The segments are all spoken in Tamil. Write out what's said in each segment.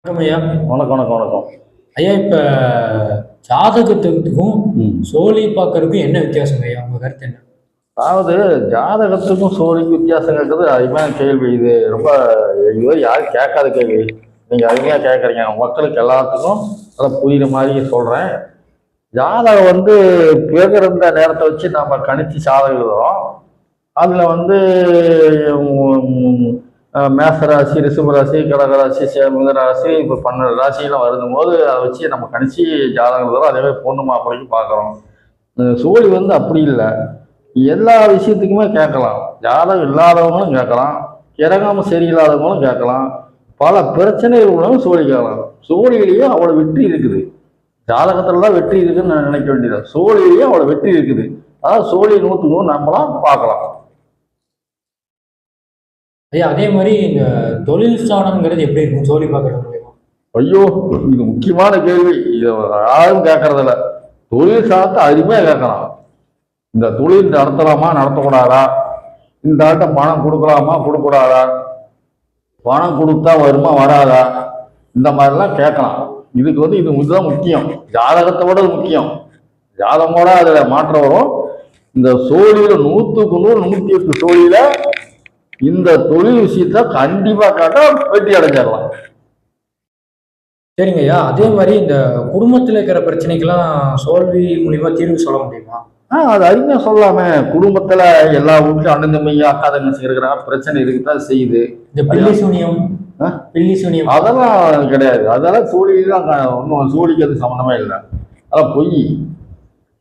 வணக்கம் ஐயா. வணக்கம் வணக்கம் வணக்கம். ஐயா, இப்ப ஜாதகத்துக்கும் சோழி பார்க்கறதுக்கும் என்ன வித்தியாசம் ஐயா? உங்க கருத்து என்ன? அதாவது ஜாதகத்துக்கும் சோழிக்கும் வித்தியாசம் இருக்கிறது அருமையான கேள்வி. இது ரொம்ப இதுவரை யாரும் கேட்காத கேள்வி. நீங்க அருமையா கேட்குறீங்க. மக்களுக்கு எல்லாத்துக்கும் அதை புரியுற மாதிரி சொல்றேன். ஜாதகம் பிறந்த நேரத்தை வச்சு நம்ம கணிச்சு ஜாதகம் எழுதுறோம். அதுல மேசராசி, ரிஷபராசி, கடகராசி, மிதனராசி, இப்போ 12 ராசியெல்லாம் வருதும் போது அதை வச்சு நம்ம கணிச்சு ஜாதகம் எழுதுறோம். அதே மாதிரி பொண்ணு மாப்பிள்ளைக்கு பார்க்குறோம். சோழி அப்படி இல்லை. எல்லா விஷயத்துக்குமே கேட்கலாம். ஜாதகம் இல்லாதவங்களும் கேட்கலாம், கிரகம் சரியில்லாதவங்களும் கேட்கலாம், பல பிரச்சனைகள் உள்ளவங்க சோழி கேட்கலாம். சோழியிலேயே அவ்வளோ வெற்றி இருக்குது. ஜாதகத்துல தான் வெற்றி இருக்குன்னு நான் நினைக்க வேண்டியது. சோழியிலேயே அவ்வளோ வெற்றி இருக்குது. அதாவது சோழி 100க்கு 100 நம்பலாம், பார்க்கலாம். ஐயா, அதே மாதிரி இந்த தொழில் ஸ்தானம்ங்கிறது எப்படி இருக்கும் சோழி பார்க்கறது மூலியமா? ஐயோ, இது முக்கியமான கேள்வி. இதை யாரும் கேட்கறதில்ல. தொழில் சார்ந்த அருமையாக கேட்கலாம். இந்த தொழில் நடத்தலாமா நடத்தக்கூடாதா, இந்த ஆட்ட பணம் கொடுக்கலாமா கொடுக்கூடாதா, பணம் கொடுத்தா வருமா வராதா, இந்த மாதிரிலாம் கேட்கலாம். இதுக்கு இதுதான் முக்கியம். ஜாதகத்தை விட முக்கியம். ஜாதகமோட அதில் மாற்றம் வரும். இந்த சோழியில 100க்கு 100 108 சோழியில இந்த தொழில் விஷயத்த கண்டிப்பா காட்ட வெற்றி அடைஞ்சிடலாம். சரிங்க ஐயா, அதே மாதிரி இந்த குடும்பத்தில் இருக்கிற பிரச்சனைக்கெல்லாம் சோல்வி மூலியமா தீர்வு சொல்ல முடியுமா? அது அருமையா சொல்லாமே. குடும்பத்துல எல்லா வீட்லயும் அண்ணன் தம்பி அக்கா தங்கச்சி இருக்கிறாங்க, பிரச்சனை இருக்குதான் செய்யுது. இந்த பில்லி சூனியம் அதெல்லாம் கிடையாது. அதெல்லாம் சூழிலாம் ஒன்றும் சூழிக்கு அது சம்மந்தமே இல்லை. அதெல்லாம் பொய்.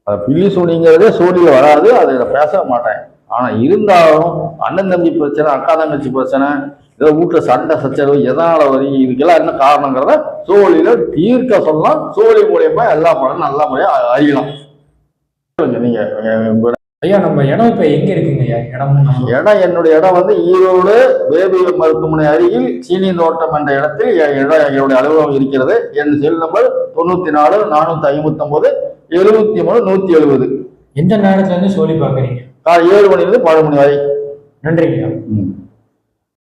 அது பில்லி சூனிங்கிறதே சூழியில வராது. அதை பேச மாட்டேன். ஆனா இருந்தாலும் அண்ணன் தம்பி பிரச்சனை, அக்கா தங்கச்சி பிரச்சனை, ஏதோ வீட்டுல சண்டை சச்சரவு எதனால வரும், இதுக்கெல்லாம் என்ன காரணங்கிறத சோழியில தீர்க்க சொல்லலாம். சோழி மூலியமா எல்லா படம் நல்ல முறையா அறியலாம். நீங்க ஐயா, நம்ம இடம் இப்ப எங்க இருக்குங்க ஐயா? இடம் என்னுடைய இடம் ஈரோடு பேபி மருத்துவமனை அருகில் சீனி தோட்டம் என்ற இடத்தில் என்னுடைய அலுவலகம் இருக்கிறது. என் செல் நம்பர் 94 459 73 170. எந்த நேரத்துல இருந்து சோழி பாக்குறீங்க? காலை 7 மணிலிருந்து 12 மணி வரை. நன்றிங்க.